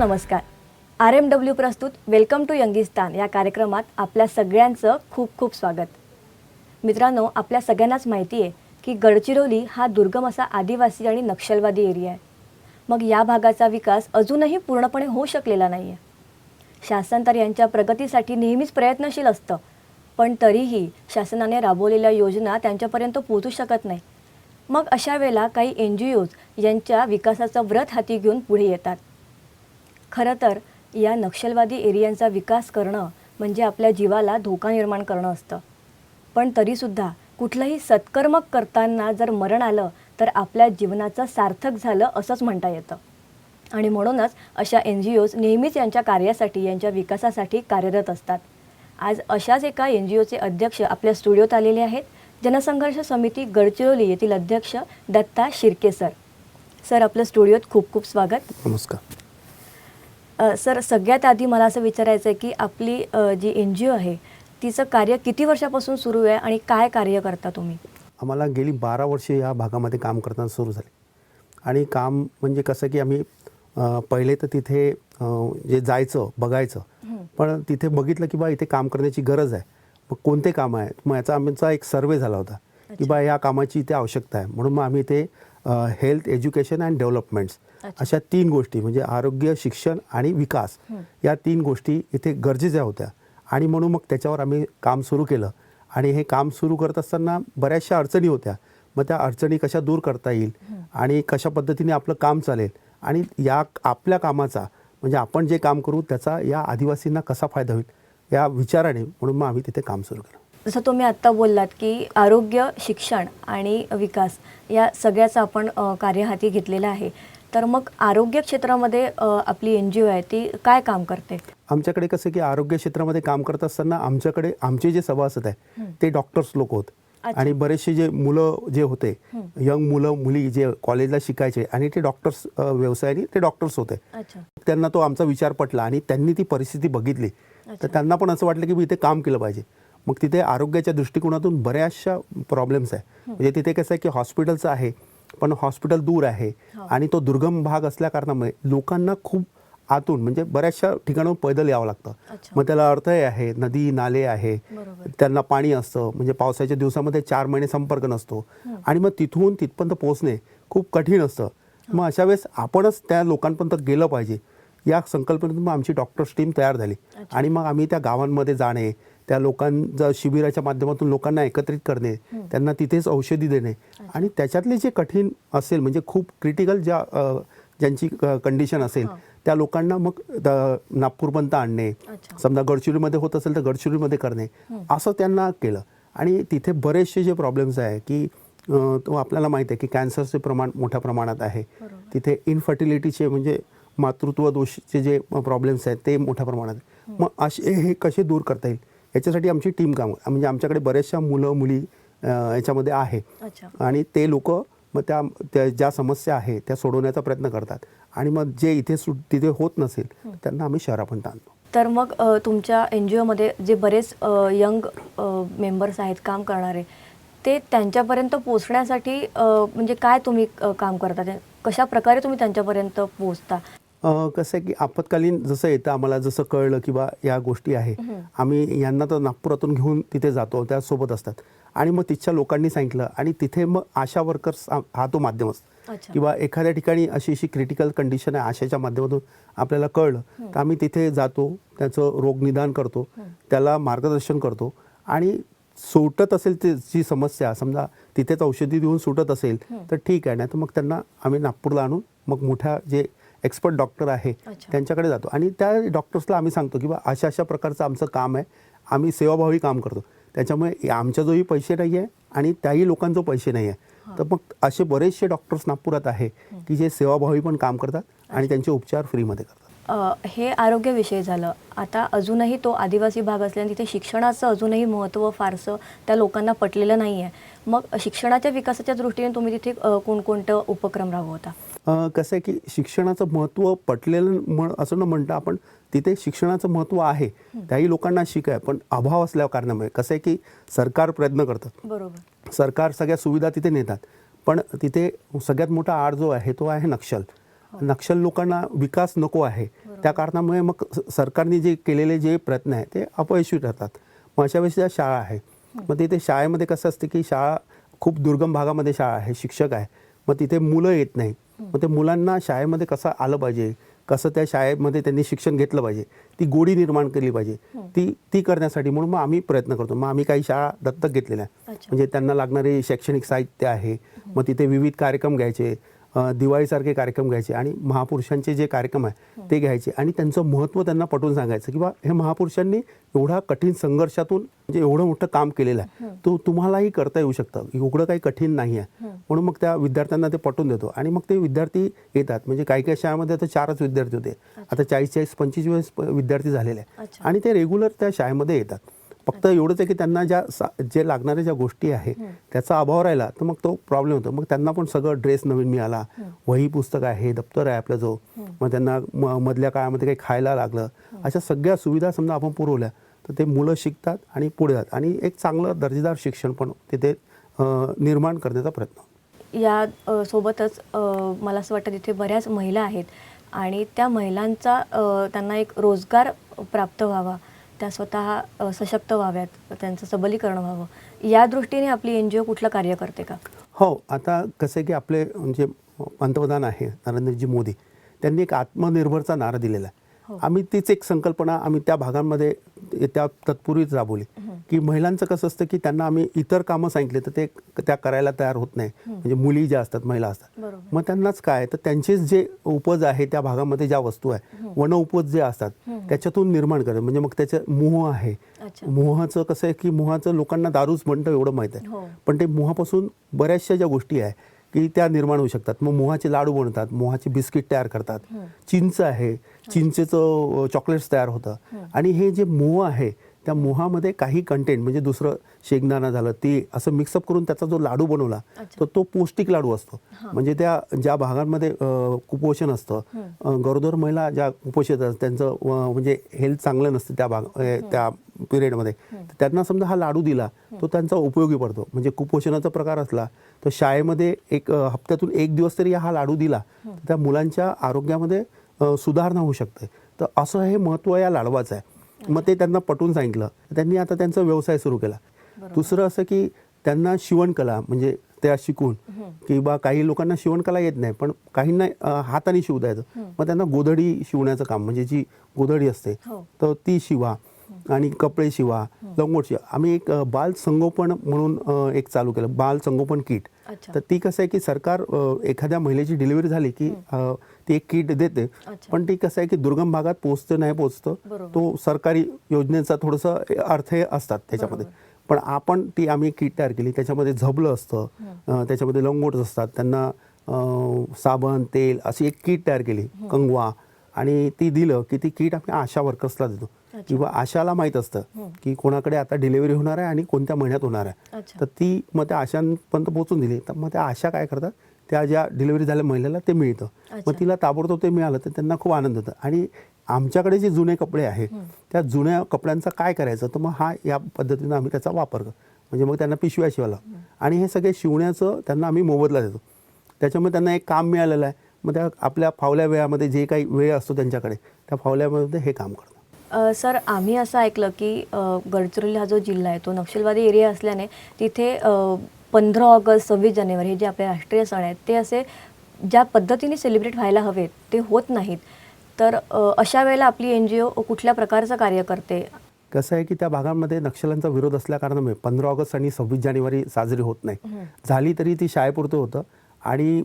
नमस्कार. RMW प्रस्तुत welcome to Youngistan या कार्यक्रमात आपल्या सगळ्यांचं खूप खूप स्वागत. मित्रांनो, आपल्या सगळ्यांनाच माहिती आहे की गडचिरोली हा दुर्गम असा आदिवासी आणि नक्षलवादी एरिया आहे. मग या भागाचा विकास अजूनही पूर्णपणे होऊ शकलेला नाही आहे. शासन तर यांच्या प्रगतीसाठी नेहमीच प्रयत्नशील असतं, पण तरीही शासनाने राबवलेल्या योजना त्यांच्यापर्यंत पोहोचू शकत नाही. मग अशा वेळेला काही NGOज यांच्या विकासाचं व्रत हाती घेऊन पुढे येतात. खरं तर या नक्षलवादी एरियांचा विकास करणं म्हणजे आपल्या जीवाला धोका निर्माण करणं असतं. पण तरीसुद्धा कुठलंही सत्कर्म करताना जर मरण आलं तर आपल्या जीवनाचं सार्थक झालं असंच म्हणता येतं. आणि म्हणूनच अशा NGOज नेहमीच यांच्या कार्यासाठी, यांच्या विकासासाठी कार्यरत असतात. आज अशाच एका NGOचे अध्यक्ष आपल्या स्टुडिओत आलेले आहेत. जनसंघर्ष समिती गडचिरोली येथील अध्यक्ष दत्ता शिर्के सर. सर, आपलं स्टुडिओत खूप खूप स्वागत. नमस्कार. सर, सगळ्यात आधी मला असं विचारायचं आहे की आपली जी NGO आहे तिचं कार्य किती वर्षापासून सुरू आहे आणि काय कार्य करता तुम्ही? आम्हाला गेली 12 वर्षे या भागामध्ये काम करताना सुरू झाले. आणि काम म्हणजे कसं की आम्ही पहिले तर तिथे जे जायचं बघायचं, पण तिथे बघितलं की बा इथे काम करण्याची गरज आहे. मग कोणते काम आहे, मग याचा आमचा एक सर्वे झाला होता की बा या कामाची इथे आवश्यकता आहे. म्हणून मग आम्ही इथे हेल्थ, एज्युकेशन अँड डेव्हलपमेंट्स अशा 3 गोष्टी म्हणजे आरोग्य, शिक्षण आणि विकास या 3 गोष्टी इथे गरजेच्या होत्या. आणि म्हणून मग त्याच्यावर आम्ही काम सुरू केलं. आणि हे काम सुरू करत असताना बऱ्याचशा अडचणी होत्या. मग त्या अडचणी कशा दूर करता येईल आणि कशा पद्धतीने आपलं काम चालेल आणि या आपल्या कामाचा म्हणजे आपण जे काम करू त्याचा या आदिवासींना कसा फायदा होईल या विचाराने म्हणून मग आम्ही तिथे काम सुरू केलं. जसं तुम्ही आत्ता बोललात की आरोग्य, शिक्षण आणि विकास या सगळ्याचं आपण कार्य हाती घेतलेलं आहे. तर मग आरोग्य क्षेत्रामध्ये आपली NGO आहे ती काय काम करते? आमच्याकडे कसं की आरोग्य क्षेत्रामध्ये काम करत असताना आमच्याकडे आमचे जे सभासद आहे ते डॉक्टर्स लोक होते. आणि बरेचसे जे मुलं जे होते, यंग मुलं मुली जे कॉलेजला शिकायचे आणि ते डॉक्टर्स व्यवसायाने ते डॉक्टर्स होते. त्यांना तो आमचा विचार पटला आणि त्यांनी ती परिस्थिती बघितली. तर त्यांना पण असं वाटलं की मी इथे काम केलं पाहिजे. मग तिथे आरोग्याच्या दृष्टिकोनातून बऱ्याचशा प्रॉब्लेम्स आहे. म्हणजे तिथे कसं आहे की हॉस्पिटलचं आहे पण हॉस्पिटल दूर आहे आणि तो दुर्गम भाग असल्या कारणामुळे लोकांना खूप आतून म्हणजे बऱ्याचशा ठिकाणाहून पैदल यावं लागतं. मग त्याला अडथळे आहे, नदी नाले आहे, त्यांना पाणी असतं म्हणजे पावसाच्या दिवसामध्ये 4 महिने संपर्क नसतो आणि मग तिथून तिथपर्यंत पोहोचणे खूप कठीण असतं. मग अशा वेळेस आपणच त्या लोकांपर्यंत गेलं पाहिजे या संकल्पनेतून मग आमची डॉक्टर्स टीम तयार झाली. आणि मग आम्ही त्या गावांमध्ये जाणे, त्या लोकांचं शिबिराच्या माध्यमातून लोकांना एकत्रित करणे, त्यांना तिथेच औषधी देणे आणि त्याच्यातले जे कठीण असेल म्हणजे खूप क्रिटिकल ज्यांची कंडिशन असेल त्या लोकांना मग नागपूरपर्यंत आणणे, समजा गडचिरोलीमध्ये होत असेल तर गडचिरोलीमध्ये करणे, असं त्यांना केलं. आणि तिथे बरेचसे जे प्रॉब्लेम्स आहे की तो आपल्याला माहिती आहे की कॅन्सरचे प्रमाण मोठ्या प्रमाणात आहे. तिथे इनफर्टिलिटीचे म्हणजे मातृत्व दोषचे जे प्रॉब्लेम्स आहेत ते मोठ्या प्रमाणात आहे. मग असे हे कसे दूर करता येईल याच्यासाठी आमची टीम काम म्हणजे आमच्याकडे बऱ्याचशा मुलं मुली याच्यामध्ये आहे. आणि ते लोक मग त्या ज्या समस्या आहे त्या सोडवण्याचा प्रयत्न करतात. आणि मग जे इथे तिथे होत नसेल त्यांना आम्ही शहरापर्यंत आणतो. तर मग तुमच्या NGOमध्ये जे बरेच यंग मेंबर्स आहेत काम करणारे, ते त्यांच्यापर्यंत पोहोचण्यासाठी म्हणजे काय तुम्ही काम करता? कशा प्रकारे तुम्ही त्यांच्यापर्यंत पोहोचता? कसं आहे की आपत्कालीन जसं येतं आम्हाला जसं कळलं की बा या गोष्टी आहे, आम्ही यांना तर नागपुरातून घेऊन तिथे जातो, त्यासोबत असतात. आणि मग तिथच्या लोकांनी सांगितलं आणि तिथे मग आशा वर्कर्स हा तो माध्यम असतो किंवा एखाद्या ठिकाणी अशी क्रिटिकल कंडिशन आहे आशाच्या माध्यमातून आपल्याला कळलं तर आम्ही तिथे जातो, त्याचं रोगनिदान करतो, त्याला मार्गदर्शन करतो. आणि सुटत असेल जी समस्या समजा तिथेच औषधी देऊन सुटत असेल तर ठीक आहे, नाही तर मग त्यांना आम्ही नागपूरला आणून मग मोठ्या जे एक्सपर्ट डॉक्टर आहे त्यांच्याकडे जातो. आणि त्या डॉक्टर्सला आम्ही सांगतो की बा अशा अशा प्रकारचं आमचं काम आहे, आम्ही सेवाभावी काम करतो, त्याच्यामुळे आमच्याजवळही पैसे नाही आहे आणि त्याही लोकांचं पैसे नाही आहे. तर मग असे बरेचसे डॉक्टर्स नागपुरात आहे की जे सेवाभावी पण काम करतात आणि त्यांचे उपचार फ्रीमध्ये करतात. हे आरोग्यविषयी झालं. आता अजूनही तो आदिवासी भाग असल्याने तिथे शिक्षणाचं अजूनही महत्त्व फारसं त्या लोकांना पटलेलं नाही आहे. मग शिक्षणाच्या विकासाच्या दृष्टीने तुम्ही तिथे कोणकोणतं उपक्रम राबवता? कसं आहे की शिक्षणाचं महत्त्व पटलेलं असं न म्हणता आपण तिथे शिक्षणाचं महत्त्व आहे, त्याही लोकांना शिकाय, पण अभाव असल्या कारणामुळे कसं आहे की सरकार प्रयत्न करतात, बरोबर, सरकार सगळ्या सुविधा तिथे नेतात, पण तिथे सगळ्यात मोठा आड जो आहे तो आहे नक्षल. नक्षल लोकांना विकास नको आहे, त्या कारणामुळे मग सरकारने जे केलेले जे प्रयत्न आहे ते अपयशी ठरतात. मग अशा वेळेस ज्या शाळा आहे, मग तिथे शाळेमध्ये कसं असते की शाळा खूप दुर्गम भागामध्ये शाळा आहे, शिक्षक आहे, मग तिथे मुलं येत नाही. मग ते मुलांना शाळेमध्ये कसं आलं पाहिजे, कसं त्या शाळेमध्ये त्यांनी शिक्षण घेतलं पाहिजे, ती गोडी निर्माण केली पाहिजे, ती करण्यासाठी म्हणून मग आम्ही प्रयत्न करतो. मग आम्ही काही शाळा दत्तक घेतलेल्या आहे, म्हणजे त्यांना लागणारे शैक्षणिक साहित्य आहे, मग तिथे विविध कार्यक्रम घ्यायचे, दिवाळीसारखे कार्यक्रम घ्यायचे आणि महापुरुषांचे जे कार्यक्रम आहे ते घ्यायचे आणि त्यांचं महत्त्व त्यांना पटवून सांगायचं की बा हे महापुरुषांनी एवढा कठीण संघर्षातून म्हणजे एवढं मोठं काम केलेलं आहे, तो तुम्हालाही करता येऊ शकतं, एवढं काही कठीण नाही आहे. म्हणून मग त्या विद्यार्थ्यांना ते पटवून देतो आणि मग ते विद्यार्थी येतात. म्हणजे काही काही शाळेमध्ये आता 4च विद्यार्थी होते, आता 40-45 विद्यार्थी झालेले आहेत आणि ते रेग्युलर त्या शाळेमध्ये येतात. फक्त एवढंच आहे की त्यांना जे लागणाऱ्या ज्या गोष्टी आहे त्याचा अभाव राहिला तर मग तो प्रॉब्लेम होतो. मग त्यांना पण सगळं ड्रेस नवीन मिळाला, वही पुस्तक आहे, दप्तर आहे आपलं जो, मग त्यांना मधल्या काळामध्ये काही खायला लागलं, अशा सगळ्या सुविधा समजा आपण पुरवल्या तर ते मुलं शिकतात आणि पुढे जातात आणि एक चांगलं दर्जेदार शिक्षण पण तिथे निर्माण करण्याचा प्रयत्न. या सोबतच मला असं वाटतं तिथे बऱ्याच महिला आहेत आणि त्या महिलांचा त्यांना एक रोजगार प्राप्त व्हावा, त्या स्वतः सशक्त व्हाव्यात, त्यांचं सबलीकरण व्हावं, या दृष्टीने आपली NGO कुठलं कार्य करते का? हो, आता कसं आहे की आपले म्हणजे पंतप्रधान आहे नरेंद्रजी मोदी, त्यांनी एक आत्मनिर्भरचा नारा दिलेला आहे. आम्ही तीच एक संकल्पना आम्ही त्या भागांमध्ये त्या तत्पूर्वीच राबवली की महिलांचं कसं असतं की त्यांना आम्ही इतर कामं सांगितले तर ते त्या करायला तयार होत नाही. म्हणजे मुली ज्या असतात, महिला असतात, मग त्यांनाच काय तर त्यांचेच जे उपज आहे त्या भागामध्ये ज्या वस्तू आहे, वन उपज जे असतात त्याच्यातून निर्माण करतात. म्हणजे मग त्याचं मोह आहे, मोहाचं कसं आहे की मोहाचं लोकांना दारूच म्हणतं एवढं माहीत आहे, पण ते मोहापासून बऱ्याचशा ज्या गोष्टी आहे की त्या निर्माण होऊ शकतात. मग मोहाचे लाडू बनवतात, मोहाचे बिस्किट तयार करतात, चिंच आहे, चिंचेचं चॉकलेट्स तयार होतं. आणि हे जे मोह आहे त्या मोहामध्ये काही कंटेंट म्हणजे दुसरं शेंगदाणा झालं ते असं मिक्सअप करून त्याचा जो लाडू बनवला तर तो पौष्टिक लाडू असतो. म्हणजे त्या ज्या भागांमध्ये कुपोषण असतं, गरोदर महिला ज्या कुपोषित असतात त्यांचं म्हणजे हेल्थ चांगलं नसतं त्या पिरियडमध्ये, त्यांना समजा हा लाडू दिला तो त्यांचा उपयोगी पडतो. म्हणजे कुपोषणाचा प्रकार असला तर शाळेमध्ये एक हप्त्यातून 1 दिवस तरी हा लाडू दिला तर त्या मुलांच्या आरोग्यामध्ये सुधारणा होऊ शकते. तर असं हे महत्त्व या लाडवाचं आहे. मग ते त्यांना पटवून सांगितलं, त्यांनी आता त्यांचा व्यवसाय सुरू केला. दुसरं असं की त्यांना शिवणकला म्हणजे त्या शिकून की बा काही लोकांना शिवणकला येत नाही पण काहींना हाताने शिवता येतं, मग त्यांना गोधडी शिवण्याचं काम म्हणजे जी गोधडी असते तर ती शिवा आणि कपडे शिवा, लंगोट शिवा. आम्ही एक बाल संगोपन म्हणून एक चालू केलं, बाल संगोपन किट. तर ती कसं आहे की सरकार एखाद्या महिलेची डिलिव्हरी झाली की ती एक किट देते, पण ती कसं आहे की दुर्गम भागात पोचतं नाही पोचतं तो सरकारी योजनेचा थोडंसं अर्थ असतात त्याच्यामध्ये. पण आपण आम्ही किट तयार केली, त्याच्यामध्ये झबलं असतं, त्याच्यामध्ये लंगोट असतात, त्यांना साबण तेल अशी एक किट तयार केली, कंगवा, आणि ती दिलं की ती किट आम्ही आशा वर्कर्सला देतो. किंवा आशाला माहीत असतं की कोणाकडे आता डिलिव्हरी होणार आहे आणि कोणत्या महिन्यात होणार आहे, तर ती मग त्या आशांपर्यंत पोहोचून दिली. तर मग त्या आशा काय करतात, त्या ज्या डिलिव्हरी झाल्या महिलेला ते मिळतं, मग तिला ताबडतोब ते मिळालं तर त्यांना खूप आनंद होतो. आणि आमच्याकडे जे जुने कपडे आहे त्या जुन्या कपड्यांचं काय करायचं, तर मग या पद्धतीनं आम्ही त्याचा वापर करतो. म्हणजे मग त्यांना पिशव्या शिवायला आणि हे सगळे शिवण्याचं त्यांना आम्ही मोबदला देतो. त्याच्यामुळे त्यांना एक काम मिळालेलं आहे. मग त्या आपल्या फावल्या वेळामध्ये जे काही वेळ असतो त्यांच्याकडे त्या फावल्यामध्ये हे काम करतात. सर, आम्ही असं ऐकलं की गडचिरोली हा जो जिल्हा आहे तो नक्षलवादी एरिया असल्याने तिथे 15 ऑगस्ट 26 जानेवारी हे जे आपले राष्ट्रीय सण आहेत ते असे ज्या पद्धतीने सेलिब्रेट व्हायला हवेत ते होत नाहीत. तर अशा वेळेला आपली NGO कुठल्या प्रकारचं कार्य करते? कसं आहे की त्या भागांमध्ये नक्षल्यांचा विरोध असल्या कारणामुळे 15 ऑगस्ट आणि 26 जानेवारी साजरी होत नाही. झाली तरी ती शाळेपुरतं होतं आणि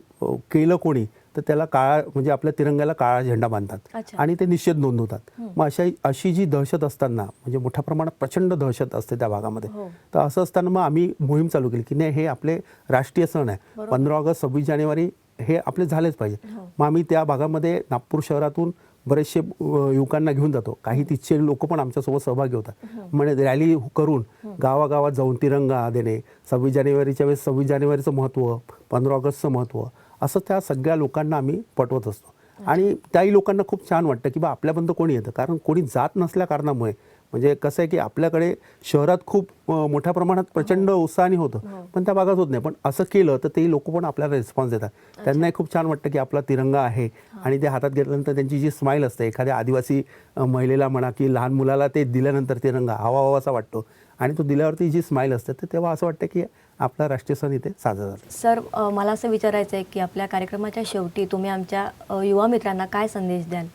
केलं कोणी तर त्याला काळा म्हणजे आपल्या तिरंग्याला काळा झेंडा बांधतात आणि ते निषेध नोंदवतात. मग अशी जी दहशत असताना म्हणजे मोठ्या प्रमाणात प्रचंड दहशत असते त्या भागामध्ये. तर असं असताना मग आम्ही मोहीम चालू केली की नाही, हे आपले राष्ट्रीय सण आहे, 15 ऑगस्ट 26 जानेवारी हे आपले झालेच पाहिजे. मग आम्ही त्या भागामध्ये नागपूर शहरातून बरेचसे युवकांना घेऊन जातो, काही तिथचे लोक पण आमच्यासोबत सहभागी होतात. म्हणजे रॅली करून गावागावात जाऊन तिरंगा देणे, 26 जानेवारीच्या वेळेस 26 जानेवारीचं महत्त्व, 15 ऑगस्टचं महत्त्व, असं त्या सगळ्या लोकांना आम्ही पटवत असतो. आणि त्याही लोकांना खूप छान वाटतं की बा आपल्यापर्यंत कोणी येतं, कारण कोणी जात नसल्या कारणामुळे म्हणजे कसं आहे की आपल्याकडे शहरात खूप मोठ्या प्रमाणात प्रचंड उत्साहाने होतं, पण त्या भागात होत नाही. पण असं केलं तर ते लोक पण आपल्याला रिस्पॉन्स देतात. त्यांनाही खूप छान वाटतं की आपला तिरंगा आहे आणि ते हातात घेतल्यानंतर त्यांची जी स्माईल असते, एखाद्या आदिवासी महिलेला म्हणा की लहान मुलाला ते दिल्यानंतर तिरंगा हवा हवासा वाटतो आणि तो दिल्यावरती जी स्माईल असते तर तेव्हा असं वाटतं की आपला राष्ट्रीय सण इथे साजरा झाला. सर, मला असं विचारायचं आहे की आपल्या कार्यक्रमाच्या शेवटी तुम्ही आमच्या युवा मित्रांना काय संदेश द्याल?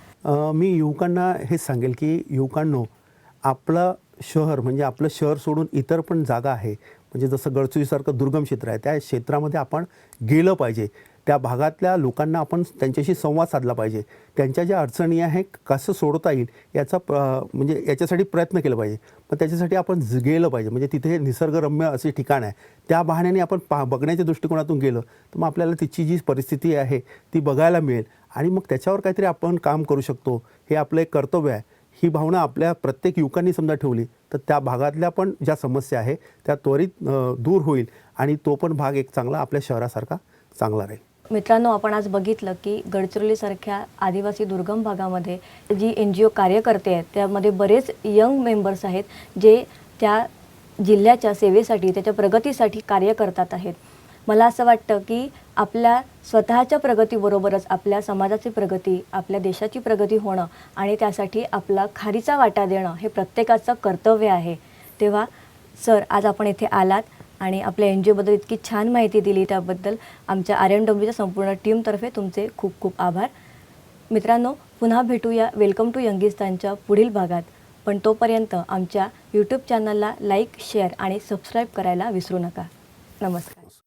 मी युवकांना हेच सांगेल की युवकांनो, आपलं शहर म्हणजे आपलं शहर सोडून इतर पण जागा आहे, म्हणजे जसं गडचिरोलीसारखं दुर्गम क्षेत्र आहे, त्या क्षेत्रामध्ये आपण गेलं पाहिजे. त्या भागातल्या लोकांना आपण त्यांच्याशी संवाद साधला पाहिजे. त्यांच्या ज्या अडचणी आहे कसं सोडवता येईल याचा म्हणजे याच्यासाठी प्रयत्न केला पाहिजे. पण त्याच्यासाठी आपण गेलं पाहिजे. म्हणजे तिथे निसर्गरम्य असे ठिकाण आहे, त्या बहाण्याने आपण बघण्याच्या दृष्टिकोनातून गेलं तर मग आपल्याला तिची जी परिस्थिती आहे ती बघायला मिळेल आणि मग त्याच्यावर काहीतरी आपण काम करू शकतो. हे आपलं एक कर्तव्य आहे. ही भावना आपल्या प्रत्येक युवकांनी समजा ठेवली तर त्या भागातल्या पण ज्या समस्या आहे त्या त्वरित दूर होईल आणि तो पण भाग एक चांगला आपल्या शहरासारखा चांगला राहील. मित्रांनो, आपण आज बघितलं की गडचिरोलीसारख्या आदिवासी दुर्गम भागामध्ये जी NGO कार्यकर्ते आहेत त्यामध्ये बरेच यंग मेंबर्स आहेत जे त्या जिल्ह्याच्या सेवेसाठी, त्याच्या प्रगतीसाठी कार्य करतात आहेत. मला असं वाटतं की आपल्या स्वतःच्या प्रगतीबरोबरच आपल्या समाजाची प्रगती, आपल्या देशाची प्रगती होणं आणि त्यासाठी आपला खारीचा वाटा देणं हे प्रत्येकाचं कर्तव्य आहे. तेव्हा सर, आज आपण इथे आलात आणि आपल्या NGO बद्दल इतकी छान माहिती दिली, त्याबद्दल आमच्या RMWच्या संपूर्ण टीमतर्फे तुमचे खूप खूप आभार. मित्रांनो, पुन्हा भेटूया वेलकम टू यंगिस्तानच्या पुढील भागात. पण तोपर्यंत आमच्या YouTube चॅनलला लाईक, शेअर आणि सबस्क्राईब करायला विसरू नका. नमस्कार.